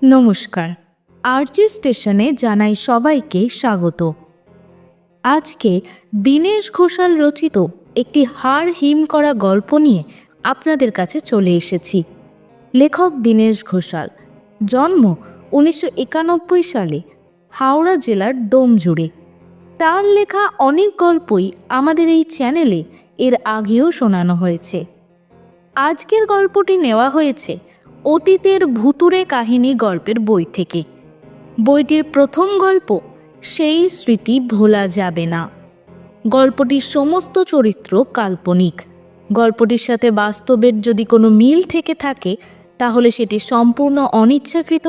নমস্কার, আরজি স্টেশনে জানাই সবাইকে স্বাগত। আজকে দীনেশ ঘোষাল রচিত একটি হাড় হিম করা গল্প নিয়ে আপনাদের কাছে চলে এসেছি। লেখক দীনেশ ঘোষাল, জন্ম 1991 সালে হাওড়া জেলার ডোমজুড়ে। তার লেখা অনেক গল্পই আমাদের এই চ্যানেলে এর আগেও শোনানো হয়েছে। আজকের গল্পটি নেওয়া হয়েছে অতীতের ভুতুড়ে কাহিনী গল্পের বই থেকে। বইটির প্রথম গল্প সেই স্মৃতি ভোলা যাবে না। গল্পটির সমস্ত চরিত্র কাল্পনিক। গল্পটির সাথে বাস্তবের যদি কোনো মিল থেকে থাকে তাহলে সেটি সম্পূর্ণ অনিচ্ছাকৃত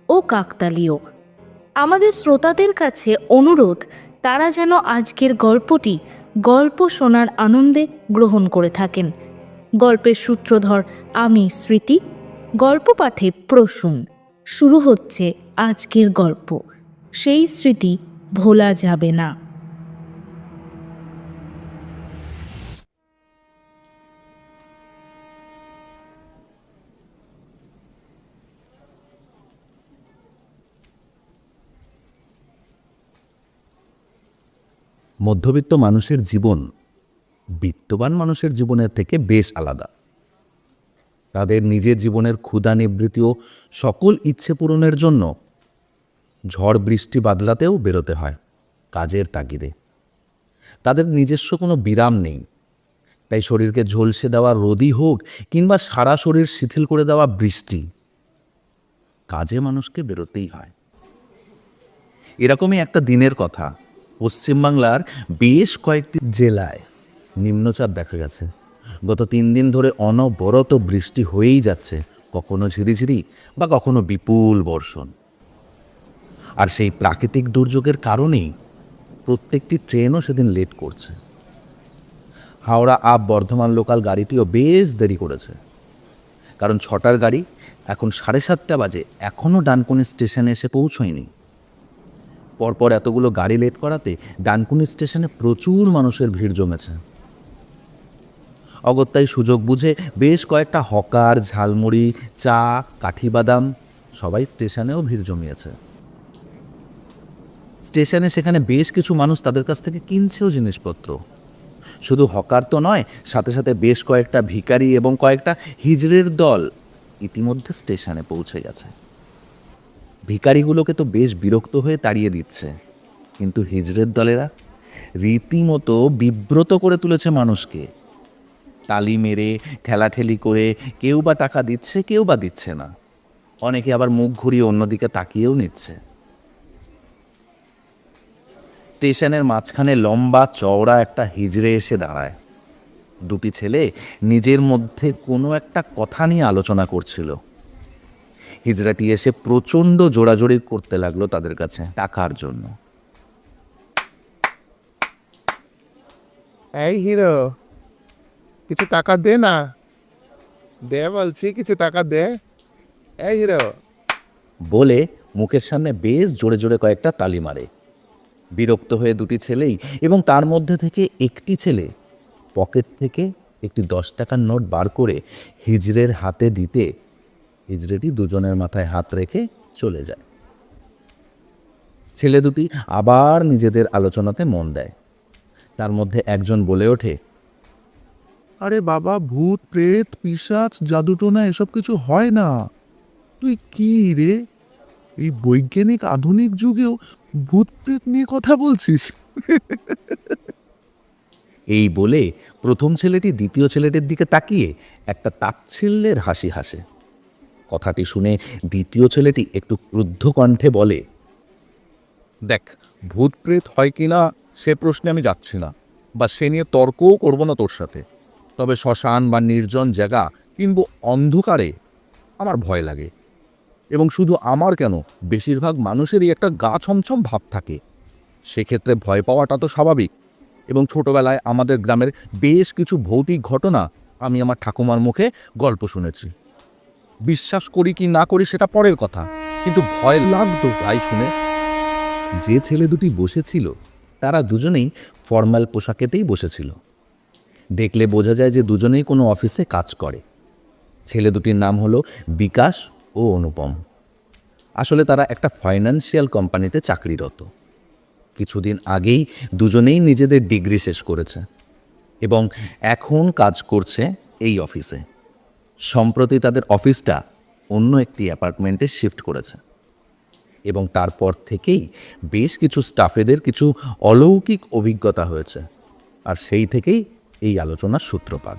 ও কাকতালীয়। আমাদের শ্রোতাদের কাছে অনুরোধ, তারা যেন আজকের গল্পটি গল্প শোনার আনন্দে গ্রহণ করে থাকেন। গল্পের সূত্রধর আমি স্মৃতি, গল্প পাঠে প্রসূন। শুরু হচ্ছে আজকের গল্প, সেই স্মৃতি ভোলা যাবে না। মধ্যবিত্ত মানুষের জীবন বিত্তবান মানুষের জীবনের থেকে বেশ আলাদা। তাদের নিজের জীবনের ক্ষুধা নিবৃত্তি ও সকল ইচ্ছে পূরণের জন্য ঝড় বৃষ্টি বাদলাতেও বেরোতে হয় কাজের তাগিদে। তাদের নিজস্ব কোনো বিরাম নেই, তাই শরীরকে ঝলসে দেওয়া রোদই হোক কিংবা সারা শরীর শিথিল করে দেওয়া বৃষ্টি, কাজে মানুষকে বেরোতেই হয়। এরকমই একটা দিনের কথা পশ্চিমবাংলার বেশ কয়েকটি জেলায় নিম্নচাপ দেখা গেছে। গত 3 দিন ধরে অনবরত বৃষ্টি হয়েই যাচ্ছে, কখনো ঝিরিঝিরি বা কখনো বিপুল বর্ষণ। আর সেই প্রাকৃতিক দুর্যোগের কারণেই প্রত্যেকটি ট্রেনও সেদিন লেট করছে। হাওড়া আপ বর্ধমান লোকাল গাড়িটিও বেশ দেরি করেছে, কারণ 6টার গাড়ি এখন 7:30 বাজে এখনও ডানকুনি স্টেশনে এসে পৌঁছয়নি। পরপর এতগুলো গাড়ি লেট করাতে ডানকুনি স্টেশনে প্রচুর মানুষের ভিড় জমেছে। অগত্যাই সুযোগ বুঝে বেশ কয়েকটা হকার, ঝালমুড়ি, চা, কাঠিবাদাম সবাই স্টেশনেও ভিড় জমিয়েছে। স্টেশনে সেখানে বেশ কিছু মানুষ তাদের কাছ থেকে কিনছেও জিনিসপত্র। শুধু হকার তো নয়, সাথে সাথে বেশ কয়েকটা ভিখারি এবং কয়েকটা হিজড়ের দল ইতিমধ্যে স্টেশনে পৌঁছে গেছে। ভিখারিগুলোকে তো বেশ বিরক্ত হয়ে তাড়িয়ে দিচ্ছে, কিন্তু হিজড়ের দলেরা রীতিমতো বিব্রত করে তুলেছে মানুষকে। তালি মেরে, ঠেলাঠেলি করে কেউ বা টাকা দিচ্ছে, কেউ বা দিচ্ছে না। অনেকে আবার মুখ ঘুরিয়ে অন্যদিকে তাকিয়েও নিচ্ছে। স্টেশনের মাঝখানে লম্বা চওড়া একটা হিজড়ে এসে দাঁড়ায়। দুটি ছেলে নিজের মধ্যে কোনো একটা কথা নিয়ে আলোচনা করছিল। হিজড়াটি এসে প্রচণ্ড জোড়াজোড়ি করতে লাগলো তাদের কাছে টাকার জন্য। এই হিরো, কিছু টাকা দে না, দে বলছি, কিছু টাকা দে। এই হিরো, বলে মুখের সামনে বেশ জোরে জোরে কয়েকটা তালি মারে। বিরক্ত হয়ে দুটি ছেলেই এবং তার মধ্যে থেকে একটি ছেলে পকেট থেকে একটি 10 টাকার নোট বার করে হিজড়ের হাতে দিতে হিজড়েটি দুজনের মাথায় হাত রেখে চলে যায়। ছেলে দুটি আবার নিজেদের আলোচনাতে মন দেয়। তার মধ্যে একজন বলে ওঠে, আরে বাবা, ভূত প্রেত পিশাচ জাদুটোনা এসব কিছু হয় না। তুই কি রে, এই বৈজ্ঞানিক আধুনিক যুগেও ভূত প্রেত নিয়ে কথা বলছিস? এই বলে প্রথম ছেলেটি দ্বিতীয় ছেলেটির দিকে তাকিয়ে একটা তাচ্ছিল্যের হাসি হাসে। কথাটি শুনে দ্বিতীয় ছেলেটি একটু ক্রুদ্ধ কণ্ঠে বলে, দেখ, ভূত প্রেত হয় কি না সে প্রশ্নে আমি যাচ্ছি না, বা সে নিয়ে তর্কও করবো না তোর সাথে। তবে শ্মশান বা নির্জন জায়গা কিংবা অন্ধকারে আমার ভয় লাগে। এবং শুধু আমার কেন, বেশিরভাগ মানুষেরই একটা গা ছমছম ভাব থাকে। সেক্ষেত্রে ভয় পাওয়াটা তো স্বাভাবিক। এবং ছোটবেলায় আমাদের গ্রামের বেশ কিছু ভৌতিক ঘটনা আমি আমার ঠাকুমার মুখে গল্প শুনেছি। বিশ্বাস করি কি না করি সেটা পরের কথা, কিন্তু ভয় লাগতো তাই শুনে। যে ছেলে দুটি বসেছিল তারা দুজনেই ফর্মাল পোশাকেতেই বসেছিল। দেখলে বোঝা যায় যে দুজনেই কোনো অফিসে কাজ করে। ছেলে দুটির নাম হলো বিকাশ ও অনুপম। আসলে তারা একটা ফাইন্যান্সিয়াল কোম্পানিতে চাকরিরত। কিছুদিন আগেই দুজনেই নিজেদের ডিগ্রি শেষ করেছে এবং এখন কাজ করছে এই অফিসে। সম্প্রতি তাদের অফিসটা অন্য একটি অ্যাপার্টমেন্টে শিফট করেছে এবং তারপর থেকেই বেশ কিছু স্টাফেদের কিছু অলৌকিক অভিজ্ঞতা হয়েছে, আর সেই থেকেই এই আলোচনার সূত্রপাত।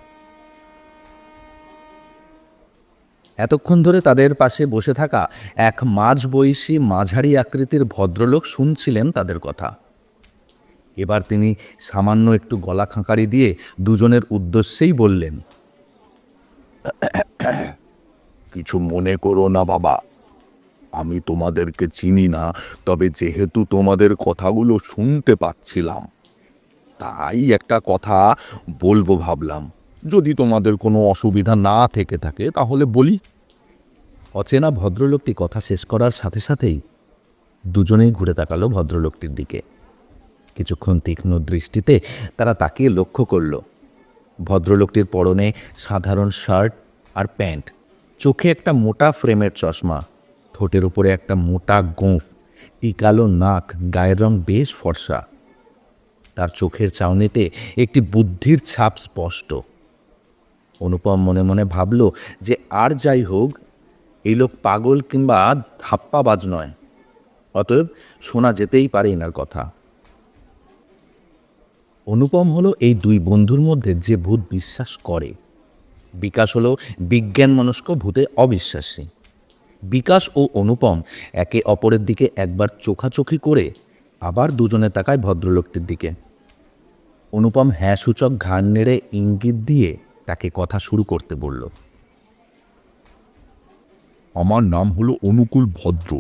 এতক্ষণ ধরে তাদের পাশে বসে থাকা এক মাঝবয়সী মাঝারি আকৃতির ভদ্রলোক শুনছিলেন তাদের কথা। এবার তিনি সামান্য একটু গলা খাঁকারি দিয়ে দুজনের উদ্দেশ্যেই বললেন, কিছু মনে করো না বাবা, আমি তোমাদেরকে চিনি না, তবে যেহেতু তোমাদের কথাগুলো শুনতে পাচ্ছিলাম তাই একটা কথা বলবো ভাবলাম। যদি তোমাদের কোনো অসুবিধা না থেকে থাকে তাহলে বলি। অচেনা ভদ্রলোকটি কথা শেষ করার সাথে সাথেই দুজনেই ঘুরে তাকালো ভদ্রলোকটির দিকে। কিছুক্ষণ তীক্ষ্ণ দৃষ্টিতে তারা তাকিয়ে লক্ষ্য করল ভদ্রলোকটির পরনে সাধারণ শার্ট আর প্যান্ট, চোখে একটা মোটা ফ্রেমের চশমা, ঠোঁটের উপরে একটা মোটা গোঁফ, টিকালো নাক, গায়ের রং বেশ ফর্সা। তার চোখের চাউনিতে একটি বুদ্ধির ছাপ স্পষ্ট। অনুপম মনে মনে ভাবল যে আর যাই হোক, এই লোক পাগল কিংবা ধাপ্পাবাজ নয়, অতএব শোনা যেতেই পারে এনার কথা। অনুপম হলো এই দুই বন্ধুর মধ্যে যে ভূত বিশ্বাস করে। বিকাশ হলো বিজ্ঞান মনস্ক ভূতে অবিশ্বাসী। বিকাশ ও অনুপম একে অপরের দিকে একবার চোখাচোখি করে আবার দুজনে তাকায় ভদ্রলোকটির দিকে। অনুপম হ্যাঁ সূচক ঘাড় নেড়ে ইঙ্গিত দিয়ে তাকে কথা শুরু করতে বলল। আমার নাম হলো অনুকূল ভদ্র।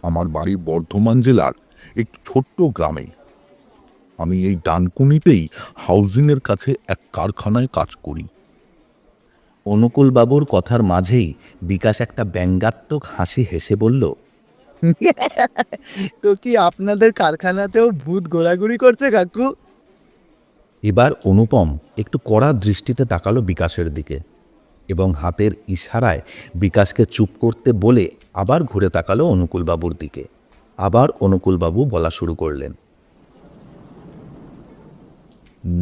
আমার বাড়ি বর্ধমান জেলার একটি ছোট্ট গ্রামে। আমি এই ডানকুনিতেই হাউজিংয়ের কাছে এক কারখানায় কাজ করি। অনুকূলবাবুর কথার মাঝেই বিকাশ একটা ব্যঙ্গাত্মক হাসি হেসে বলল, তো কি আপনাদের কারখানাতেও ভূত ঘোরাঘুরি করছে কাকু? এবার অনুপম একটু কড়া দৃষ্টিতে তাকালো বিকাশের দিকে এবং হাতের ইশারায় বিকাশকে চুপ করতে বলে আবার ঘুরে তাকালো অনুকূলবাবুর দিকে। আবার অনুকূলবাবু বলা শুরু করলেন,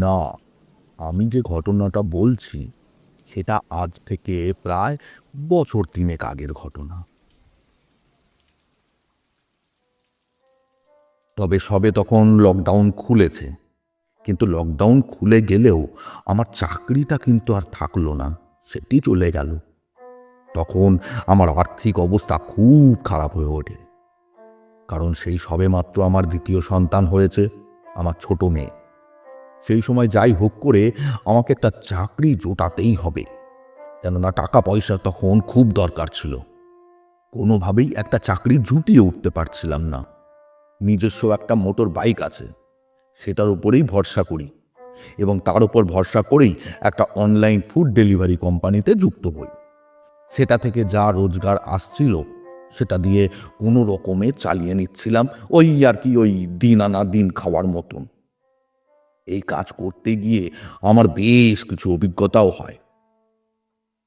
না, আমি যে ঘটনাটা বলছি সেটা আজ থেকে প্রায় বছর 3 আগের ঘটনা। তবে সবে তখন লকডাউন খুলেছে, কিন্তু লকডাউন খুলে গেলেও আমার চাকরিটা কিন্তু আর থাকলো না, সেটি চলে গেল। তখন আমার আর্থিক অবস্থা খুব খারাপ হয়ে ওঠে, কারণ সেই সবেমাত্র আমার দ্বিতীয় সন্তান হয়েছে, আমার ছোট মেয়ে। সেই সময় যাই হোক করে আমাকে একটা চাকরি জোটাতেই হবে, কেননা টাকা পয়সা তখন খুব দরকার ছিল। কোনোভাবেই একটা চাকরি জুটিয়ে উঠতে পারছিলাম না। নিজস্ব একটা মোটর বাইক আছে, সেটার উপরেই ভরসা করি এবং তার উপর ভরসা করেই একটা অনলাইন ফুড ডেলিভারি কোম্পানিতে যুক্ত হই। সেটা থেকে যা রোজগার আসছিল সেটা দিয়ে কোনো রকমে চালিয়ে নিচ্ছিলাম, ওই আর কি, ওই দিন আনা দিন খাওয়ার মতন। এই কাজ করতে গিয়ে আমার বেশ কিছু অভিজ্ঞতাও হয়।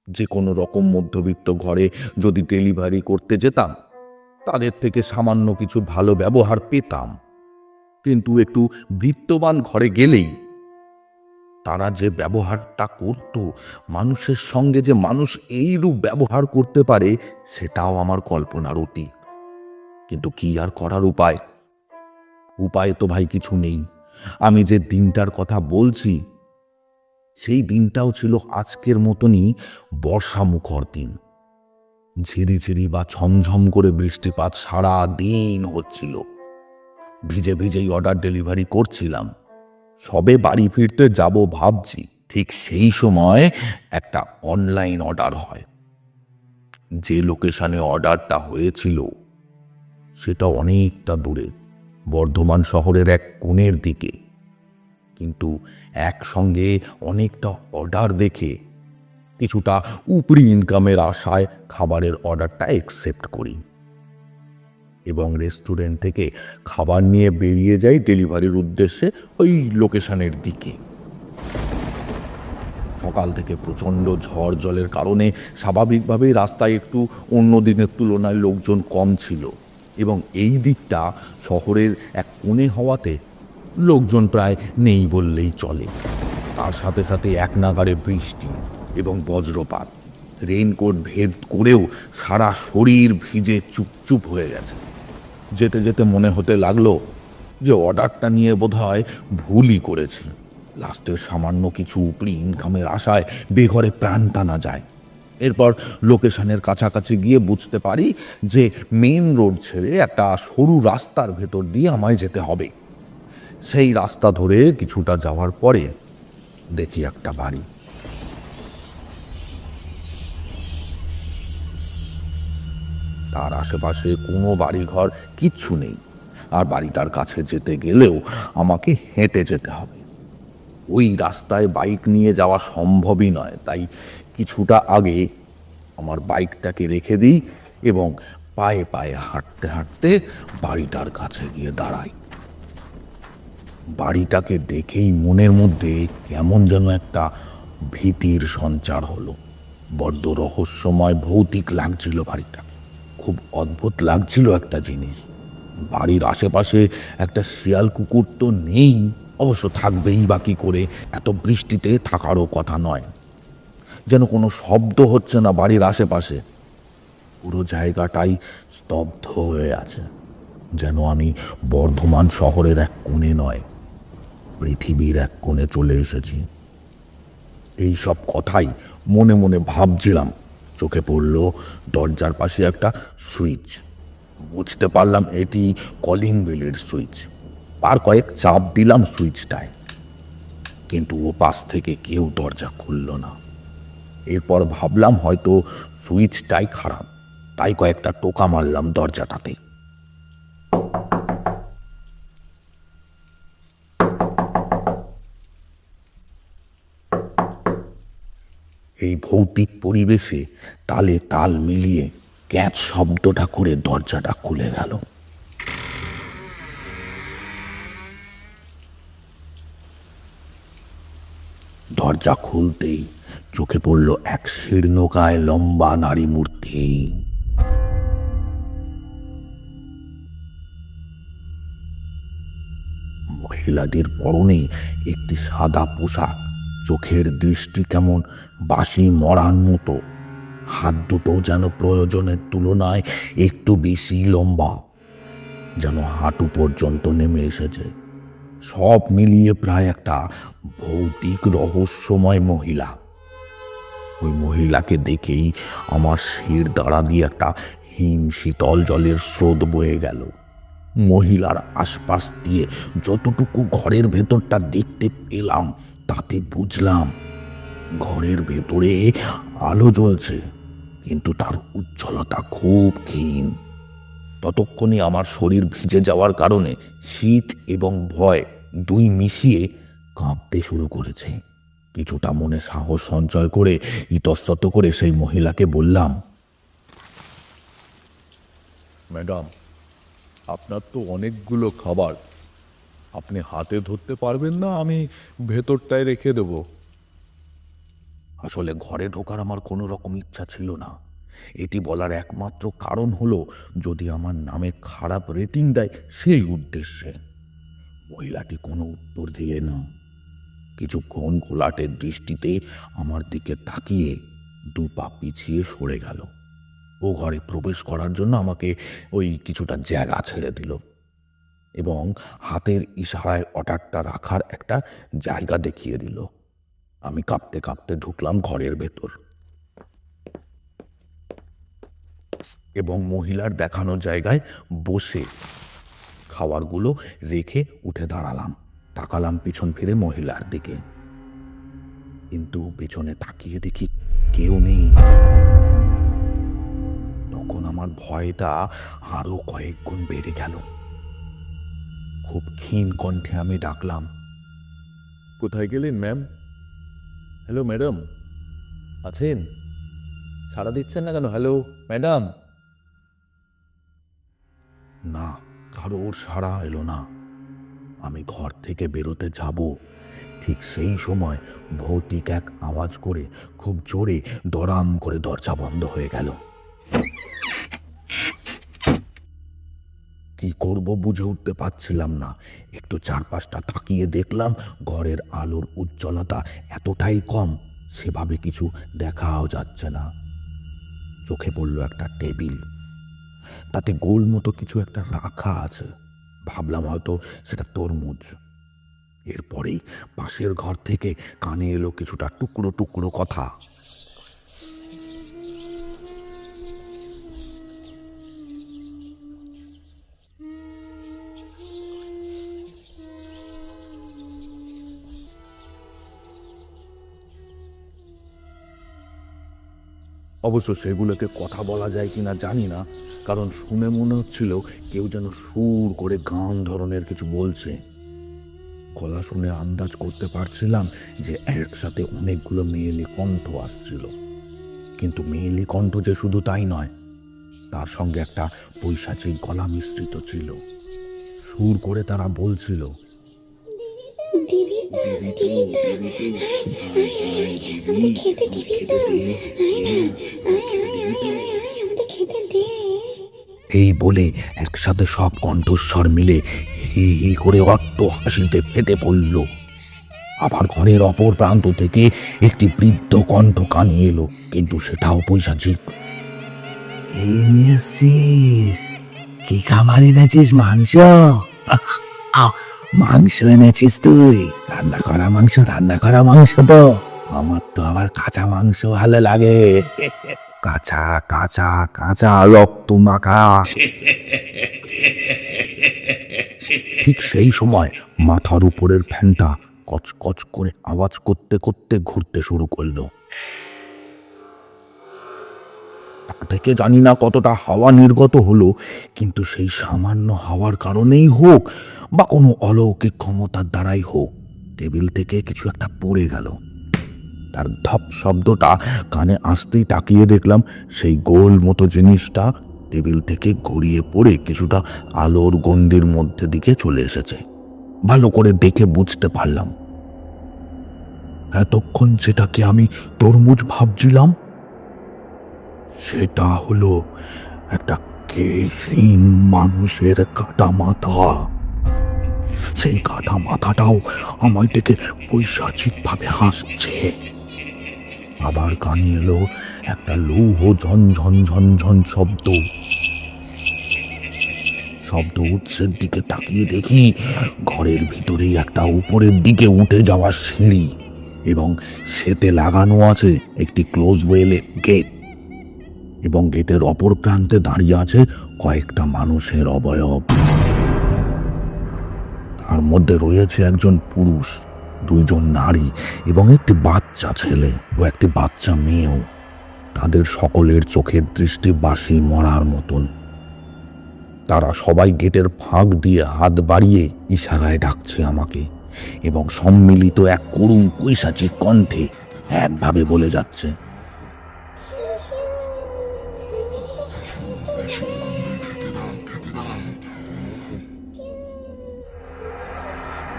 যে কোনো রকম মধ্যবিত্ত ঘরে যদি ডেলিভারি করতে যেতাম, তাদের থেকে সামান্য কিছু ভালো ব্যবহার পেতাম, কিন্তু একটু বিত্তবান ঘরে গেলেই তারা যে ব্যবহারটা করত, মানুষের সঙ্গে যে মানুষ এইরূপ ব্যবহার করতে পারে, সেটাও আমার কল্পনার অতীত। কিন্তু কি আর করার উপায়? উপায় তো ভাই কিছু নেই। আমি যে দিনটার কথা বলছি, সেই দিনটাও ছিল আজকের মতনই বর্ষামুখর দিন। ঝিরিঝিরি বা ঝমঝম করে বৃষ্টিপাত সারা দিন হচ্ছিল। ভিজে ভিজেই অর্ডার ডেলিভারি করছিলাম। সবে বাড়ি ফিরতে যাব ভাবছি, ঠিক সেই সময় একটা অনলাইন অর্ডার হয়। যে লোকেশনে অর্ডারটা হয়েছিল সেটা অনেকটা দূরে, বর্ধমান শহরের এক কোণের দিকে। কিন্তু একসঙ্গে অনেকটা অর্ডার দেখে কিছুটা উপরি ইনকামের আশায় খাবারের অর্ডারটা অ্যাকসেপ্ট করি এবং রেস্টুরেন্ট থেকে খাবার নিয়ে বেরিয়ে যাই ডেলিভারির উদ্দেশ্যে ওই লোকেশনের দিকে। সকাল থেকে প্রচণ্ড ঝড় জলের কারণে স্বাভাবিকভাবেই রাস্তায় একটু অন্য দিনের তুলনায় লোকজন কম ছিল, এবং এই দিকটা শহরের এক কোণে হওয়াতে লোকজন প্রায় নেই বললেই চলে। তার সাথে সাথে এক নাগাড়ে বৃষ্টি এবং বজ্রপাত। রেইনকোট ভেদ করেও সারা শরীর ভিজে চুপচুপ হয়ে গেছে। যেতে যেতে মনে হতে লাগলো যে অর্ডারটা নিয়ে বোধহয় ভুলই করেছি। লাস্টের সামান্য কিছু উপরি ইনকামের আশায় বেঘরে প্রাণ টানা যায়। এরপর লোকেশনের কাছাকাছি গিয়ে বুঝতে পারি যে মেন রোড ছেড়ে একটা সরু রাস্তার ভেতর দিয়ে আমায় যেতে হবে। সেই রাস্তা ধরে কিছুটা যাওয়ার পরে দেখি একটা বাড়ি। তার আশেপাশে কোনো বাড়িঘর কিচ্ছু নেই, আর বাড়িটার কাছে যেতে গেলেও আমাকে হেঁটে যেতে হবে। ওই রাস্তায় বাইক নিয়ে যাওয়া সম্ভবই নয়, তাই কিছুটা আগে আমার বাইকটাকে রেখে দিই এবং পায়ে পায়ে হাঁটতে হাঁটতে বাড়িটার কাছে গিয়ে দাঁড়াই। বাড়িটাকে দেখেই মনের মধ্যে কেমন যেন একটা ভীতির সঞ্চার হলো। বড্ড রহস্যময় ভৌতিক লাগছিল বাড়িটা। খুব অদ্ভুত লাগছিল একটা জিনিস, বাড়ির আশেপাশে একটা শিয়াল কুকুর তো নেই, অবশ্য থাকবেই বা কী করে, এত বৃষ্টিতে থাকারও কথা নয়। যেন কোনো শব্দ হচ্ছে না বাড়ির আশেপাশে। পুরো জায়গাটাই স্তব্ধ হয়ে আছে, যেন আমি বর্ধমান শহরের এক কোণে নয়, পৃথিবীর এক কোণে চলে এসেছি। এই সব কথাই মনে মনে ভাবছিলাম। চোখে পড়ল দরজার পাশে একটা সুইচ। বুঝতে পারলাম এটি কলিং বেলের সুইচ। আর কয়েক চাপ দিলাম সুইচটায়, কিন্তু ও পাশ থেকে কেউ দরজা খুলল না। এরপর ভাবলাম হয়তো সুইচটাই খারাপ, তাই কয়েকটা টোকা মারলাম দরজাটাতে। এই ভৌতিক পরিবেশে তালে তাল মিলিয়ে ক্যাচ শব্দটা করে দরজাটা খুলে গেল। দরজা খুলতেই চোখে পড়ল এক শীর্ণকায় লম্বা নারী মূর্তি। মহিলাটির পরনে একটি সাদা পোশাক, চোখের দৃষ্টি কেমন বাঁশি মরার মতো, হাত দুটো যেন প্রয়োজনের তুলনায় একটু বেশি লম্বা, যেন হাঁটু পর্যন্ত নেমে এসেছে। সব মিলিয়ে প্রায় একটা ভৌতিক রহস্যময় মহিলা। ওই মহিলাকে দেখেই আমার শির দাঁড়া দিয়ে একটা হিম শীতল জলের স্রোত বয়ে গেল। মহিলার আশপাশ দিয়ে যতটুকু ঘরের ভেতরটা দেখতে পেলাম তাতে বুঝলাম ঘরের ভেতরে আলো জ্বলছে, কিন্তু তার উজ্জ্বলতা খুব ক্ষীণ। ততক্ষণে আমার শরীর ভিজে যাওয়ার কারণে শীত এবং ভয় দুই মিশিয়ে কাঁপতে শুরু করেছে। কিছুটা মনে সাহস সঞ্চয় করে ইতস্তত করে সেই মহিলাকে বললাম, ম্যাডাম, আপনার তো অনেকগুলো খাবার, আপনি হাতে ধরতে পারবেন না? আমি ভেতরটায় রেখে দেবো। আসলে ঘরে ঢোকার আমার কোনো রকম ইচ্ছা ছিল না। এটি বলার একমাত্র কারণ হলো যদি আমার নামে খারাপ রেটিং দেয় সেই উদ্দেশ্যে। মহিলাটি কোনো উত্তর দিলে না। কিছুক্ষণ ঘোলাটের দৃষ্টিতে আমার দিকে তাকিয়ে দু পা পিছিয়ে সরে গেল। ও ঘরে প্রবেশ করার জন্য আমাকে ওই কিছুটা জায়গা ছেড়ে দিল এবং হাতের ইশারায় অর্ডারটা রাখার একটা জায়গা দেখিয়ে দিল। আমি কাঁপতে কাঁপতে ঢুকলাম ঘরের ভেতর এবং মহিলার দেখানো জায়গায় বসে খাবারগুলো রেখে উঠে দাঁড়ালাম। তাকালাম পিছন ফিরে মহিলার দিকে, কিন্তু পেছনে তাকিয়ে দেখি কেউ নেই। তখন আমার ভয়টা আরো কয়েক গুণ বেড়ে গেল। খুব ক্ষীণ কণ্ঠে আমি ডাকলাম, কোথায় গেলেন ম্যাম? হ্যালো ম্যাডাম, আছেন? সাড়া দিচ্ছেন না কেন? Hello madam. না, কারোর সাড়া এলো না। আমি ঘর থেকে বেরোতে যাব, ঠিক সেই সময় ভৌতিক এক আওয়াজ করে খুব জোরে দড়াম করে দরজা বন্ধ হয়ে গেল। কি করব বুঝে উঠতে পারছিলাম না। একটু চারপাশটা তাকিয়ে দেখলাম ঘরের আলোর উজ্জ্বলতা এতটাই কম, সেভাবে কিছু দেখাও যাচ্ছে না। চোখে পড়ল একটা টেবিল, তাতে গোল মতো কিছু একটা রাখা আছে। ভাবলাম হয়তো সেটা তরমুজ। এরপরেই পাশের ঘর থেকে কানে এলো কিছুটা টুকরো টুকরো কথা। অবশ্য সেগুলোকে কথা বলা যায় কিনা জানি না, কারণ শুনে মনে হচ্ছিল কেউ যেন সুর করে গান ধরনের কিছু বলছে। গলা শুনে আন্দাজ করতে পারছিলাম যে একসাথে অনেকগুলো মেয়েলি কণ্ঠ আসছিল। কিন্তু মেয়েলি কণ্ঠ যে শুধু তাই নয়, তার সঙ্গে একটা পৈশাচিক গলা মিশ্রিত ছিল। সুর করে তারা বলছিল, এই বলে একসাথে সব কণ্ঠস্বর মিলে হি হি করে অট্ট হাসিতে ফেটে পড়ল। আবার ঘরের অপর প্রান্ত থেকে একটি বৃদ্ধ কণ্ঠ কানে এলো, কিন্তু সেটাও পৈশাচিক। কি খাবার এনেছিস? মাংস? মাংস এনেছিস তুই? রান্না করা মাংস তো? আমার তো আবার কাঁচা মাংস ভালো লাগে। কাঁচা কাঁচা কাঁচা রক্ত মাখা। ঠিক সেই সময় মাথার উপরের ফ্যানটা কচকচ করে আওয়াজ করতে করতে ঘুরতে শুরু করলো। তা থেকে জানি না কতটা হাওয়া নির্গত হলো, কিন্তু সেই সামান্য হাওয়ার কারণেই হোক বা কোনো অলৌকিক ক্ষমতার দ্বারাই হোক, টেবিল থেকে কিছু একটা পড়ে গেল। তার ধপ শব্দটা কানে আসতেই তাকিয়ে দেখলাম সেই গোল মতো জিনিসটা টেবিল থেকে গড়িয়ে পড়ে কিছুটা আলোর গণ্ডির মধ্যে দিকে চলে এসেছে। ভালো করে দেখে বুঝতে পারলাম এতক্ষণ যেটাকে আমি তরমুজ ভাবছিলাম সেটা হলো একটা কেশিন মানুষের কাটা মাথা। সেই কাটা মাথাটাও আমায় দেখে পৈশাচিক ভাবে হাসছে। আবার কানে এলো একটা লৌহ ঝনঝন ঝনঝন শব্দ। শব্দ উৎসের দিকে তাকিয়ে দেখি ঘরের ভিতরেই একটা উপরের দিকে উঠে যাওয়া সিঁড়ি, এবং সেতে লাগানো আছে একটি ক্লোজ ওয়েলের গেট, এবং গেটের অপর প্রান্তে দাঁড়িয়ে আছে কয়েকটা মানুষের অবয়ব। তার মধ্যে রয়েছে একজন পুরুষ, দুইজন নারী এবং একটি বাচ্চা ছেলে ও একটি বাচ্চা মেয়েও। তাদের সকলের চোখের দৃষ্টি বাঁশি মরার মতন। তারা সবাই গেটের ফাঁক দিয়ে হাত বাড়িয়ে ইশারায় ডাকছে আমাকে, এবং সম্মিলিত এক করুণ পৈশাচিক কণ্ঠে একভাবে বলে যাচ্ছে,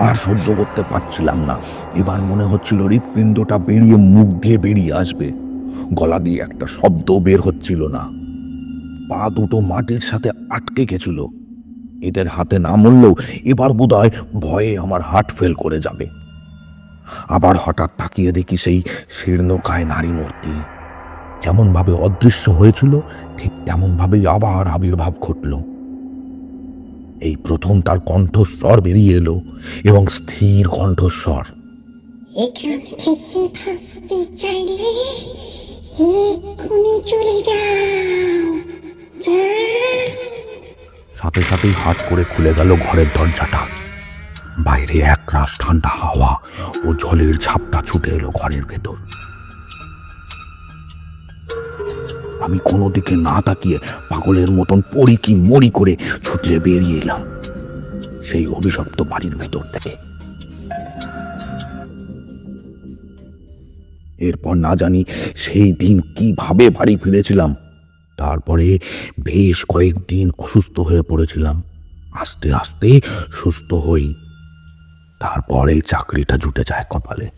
আর সহ্য করতে পারছিলাম না। এবার মনে হচ্ছিল হৃৎপিণ্ডটা বেরিয়ে মুখ দিয়ে বেরিয়ে আসবে। গলা দিয়ে একটা শব্দ বের হচ্ছিল না। পা দুটো মাটির সাথে আটকে গেছিল। এদের হাতে না মরলেও এবার বোধহয় ভয়ে আমার হার্ট ফেল করে যাবে। আবার হঠাৎ তাকিয়ে দেখি সেই শীর্ণকায় নারী মূর্তি যেমনভাবে অদৃশ্য হয়েছিল ঠিক তেমনভাবেই আবার আবির্ভাব ঘটল। এই প্রথম তার কণ্ঠস্বর বেরিয়ে এলো, এবং স্থির কণ্ঠস্বর, এখান থেকে ভাসতে চাইলে এক্ষুনি চলে যাও। সাথে সাথেই হাট করে খুলে গেল ঘরের দরজাটা। বাইরে এক রাশ ঠান্ডা হাওয়া ও জলের ঝাপটা ছুটে এলো ঘরের ভেতর। আমি কোনো দিকে না তাকিয়ে পাগলের মতন পড়ি কি মরি করে ছুটে বেরিয়ে এলাম সেই অভিশপ্ত বাড়ির ভেতর থেকে। এরপর না জানি সেই দিন কিভাবে বাড়ি ফিরেছিলাম। তারপরে বেশ কয়েকদিন অসুস্থ হয়ে পড়েছিলাম। আস্তে আস্তে সুস্থ হই। তারপর এই চাকরিটা জুটে যায় কপালে।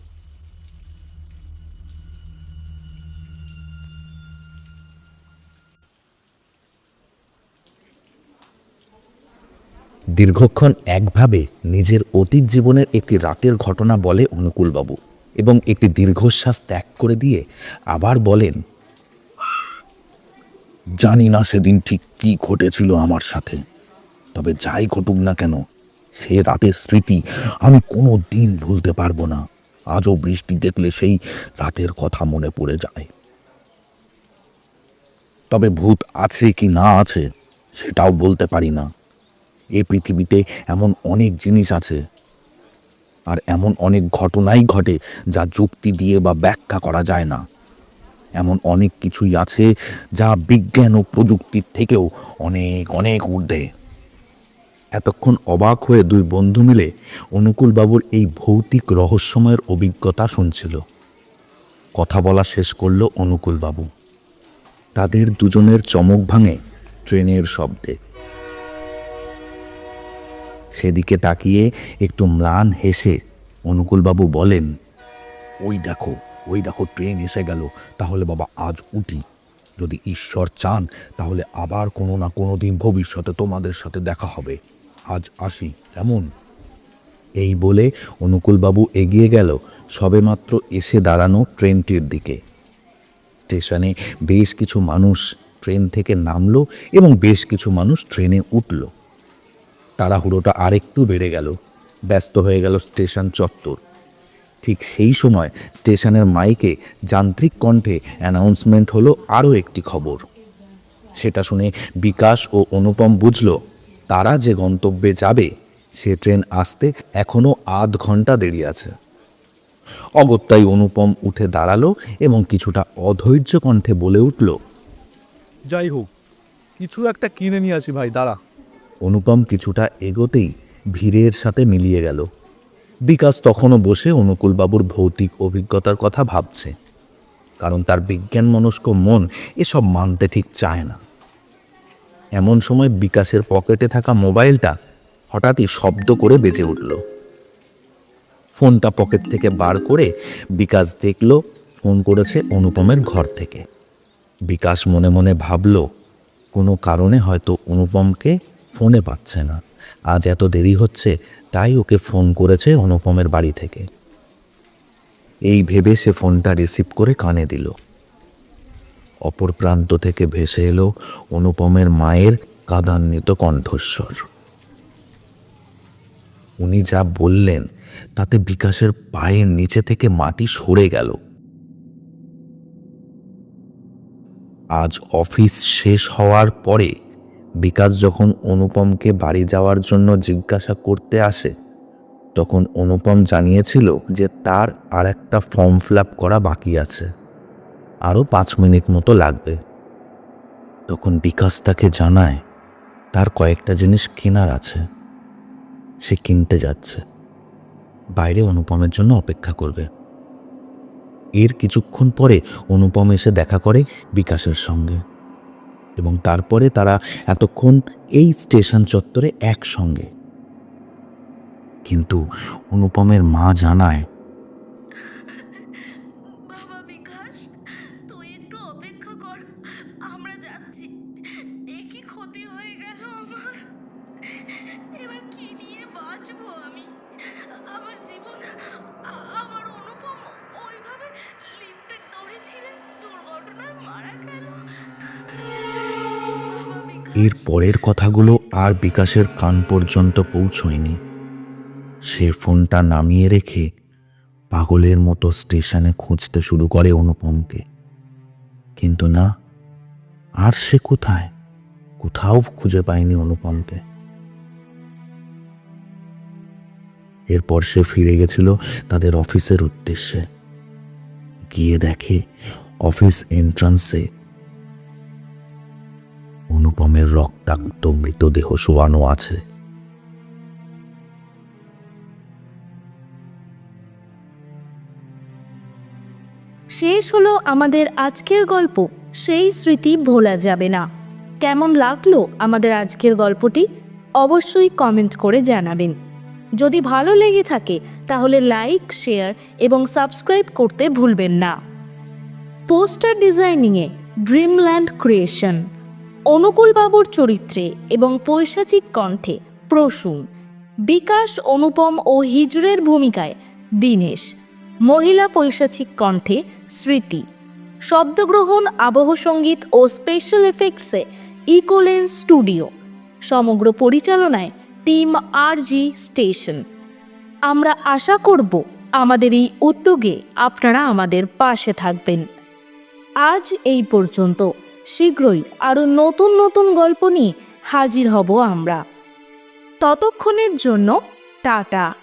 দীর্ঘক্ষণ একভাবে নিজের অতীত জীবনের একটি রাতের ঘটনা বলে অনুকূলবাবু এবং একটি দীর্ঘশ্বাস ত্যাগ করে দিয়ে আবার বলেন, জানি না সেদিন ঠিক কি ঘটেছিল আমার সাথে, তবে যাই ঘটুক না কেন সে রাতের স্মৃতি আমি কোনো দিন ভুলতে পারবো না। আজও বৃষ্টি দেখলে সেই রাতের কথা মনে পড়ে যায়। তবে ভূত আছে কি না আছে সেটাও বলতে পারি না। এই পৃথিবীতে এমন অনেক জিনিস আছে আর এমন অনেক ঘটনাই ঘটে যা যুক্তি দিয়ে বা ব্যাখ্যা করা যায় না। এমন অনেক কিছুই আছে যা বিজ্ঞান ও প্রযুক্তির থেকেও অনেক অনেক ঊর্ধ্বে। এতক্ষণ অবাক হয়ে দুই বন্ধু মিলে অনুকূলবাবুর এই ভৌতিক রহস্যময়ের অভিজ্ঞতা শুনছিল। কথা বলা শেষ করল অনুকূলবাবু। তাদের দুজনের চমক ভাঙে ট্রেনের শব্দে। সেদিকে তাকিয়ে একটু ম্লান হেসে অনুকূলবাবু বলেন, ওই দেখো ট্রেন এসে গেল। তাহলে বাবা আজ উঠি। যদি ঈশ্বর চান তাহলে আবার কোনো না কোনো দিন ভবিষ্যতে তোমাদের সাথে দেখা হবে। আজ আসি, কেমন? এই বলে অনুকূলবাবু এগিয়ে গেল সবেমাত্র এসে দাঁড়ানো ট্রেনটির দিকে। স্টেশনে বেশ কিছু মানুষ ট্রেন থেকে নামলো এবং বেশ কিছু মানুষ ট্রেনে উঠল। তাড়াহুড়োটা আরেকটু বেড়ে গেল। ব্যস্ত হয়ে গেল স্টেশন চত্বর। ঠিক সেই সময় স্টেশনের মাইকে যান্ত্রিক কণ্ঠে অ্যানাউন্সমেন্ট হলো আরও একটি খবর। সেটা শুনে বিকাশ ও অনুপম বুঝল তারা যে গন্তব্যে যাবে সে ট্রেন আসতে এখনও আধ ঘন্টা দেরি আছে। অগত্যাই অনুপম উঠে দাঁড়ালো এবং কিছুটা অধৈর্য কণ্ঠে বলে উঠল, যাই হোক, কিছু একটা কিনে নিয়ে আসি ভাই, দাঁড়া। অনুপম কিছুটা এগোতেই ভিড়ের সাথে মিলিয়ে গেল। বিকাশ তখনও বসে অনুকূলবাবুর ভৌতিক অভিজ্ঞতার কথা ভাবছে, কারণ তার বিজ্ঞানমনস্ক মন এসব মানতে ঠিক চায় না। এমন সময় বিকাশের পকেটে থাকা মোবাইলটা হঠাৎই শব্দ করে বেজে উঠল। ফোনটা পকেট থেকে বার করে বিকাশ দেখল ফোন করেছে অনুপমের ঘর থেকে। বিকাশ মনে মনে ভাবল কোনো কারণে হয়তো অনুপমকে ফোনে পাচ্ছে না, আজ এত দেরি হচ্ছে তাই ওকে ফোন করেছে অনুপমের বাড়ি থেকে। এই ভেবে সে ফোনটা রিসিভ করে কানে দিল। অপর প্রান্ত থেকে ভেসে এলো অনুপমের মায়ের কাঁদান্বিত কণ্ঠস্বর। উনি যা বললেন তাতে বিকাশের পায়ের নিচে থেকে মাটি সরে গেল। আজ অফিস শেষ হওয়ার পরে বিকাশ যখন অনুপমকে বাড়ি যাওয়ার জন্য জিজ্ঞাসা করতে আসে, তখন অনুপম জানিয়েছিল যে তার আর একটা ফর্ম ফিল আপ করা বাকি আছে, আরও 5 মিনিট মতো লাগবে। তখন বিকাশ তাকে জানায় তার কয়েকটা জিনিস কেনার আছে, সে কিনতে যাচ্ছে, বাইরে অনুপমের জন্য অপেক্ষা করবে। এর কিছুক্ষণ পরে অনুপম এসে দেখা করে বিকাশের সঙ্গে এবং তারপরে তারা এতক্ষণ এই স্টেশন চত্বরে একসঙ্গে। কিন্তু অনুপমের মা জানায়, বাবা বিকাশ, তুই একটু অপেক্ষা কর, আমরা যাচ্ছি। একই ক্ষতি হয়ে গেল আমার, এবার কি নিয়ে বাঁচবো আমি? আমার জীবন, আমার অনুপম ওইভাবে লিফটে দৌড়েছিলেন, দুর্ঘটনায় মারা গেল। বাবা বিকাশ। এর পরের কথাগুলো আর বিকাশের কান পর্যন্ত পৌঁছয়নি। সে ফোনটা নামিয়ে রেখে পাগলের মতো স্টেশনে খুঁজতে শুরু করে অনুপমকে। কিন্তু না, আর সে কোথাও খুঁজে পায়নি অনুপমকে। এরপর সে ফিরে গেছিল তাদের অফিসের উদ্দেশ্যে। গিয়ে দেখে অফিস এন্ট্রান্সে অনুপমের রক্তাক্ত মৃতদেহ শোয়ানো আছে। শেষ হলো আমাদের আজকের গল্প, সেই স্মৃতি ভোলা যাবে না। কেমন লাগলো আমাদের আজকের গল্পটি অবশ্যই কমেন্ট করে জানাবেন। যদি ভালো লেগে থাকে তাহলে লাইক, শেয়ার এবং সাবস্ক্রাইব করতে ভুলবেন না। পোস্টার ডিজাইনিংয়ে ড্রিমল্যান্ড ক্রিয়েশন, অনুকূল বাবুর চরিত্রে এবং পৈশাচিক কণ্ঠে প্রসূন, বিকাশ, অনুপম ও হিজড়ের ভূমিকায় দীনেশ, মহিলা পৈশাচিক কণ্ঠে স্মৃতি, শব্দগ্রহণ, আবহ সঙ্গীত ও স্পেশাল এফেক্টসে ইকোলেন্স স্টুডিও, সমগ্র পরিচালনায় টিম RG স্টেশন। আমরা আশা করব আমাদের এই উদ্যোগে আপনারা আমাদের পাশে থাকবেন। আজ এই পর্যন্ত। শীঘ্রই আরও নতুন নতুন গল্প নিয়ে হাজির হব আমরা। ততক্ষণের জন্য টাটা।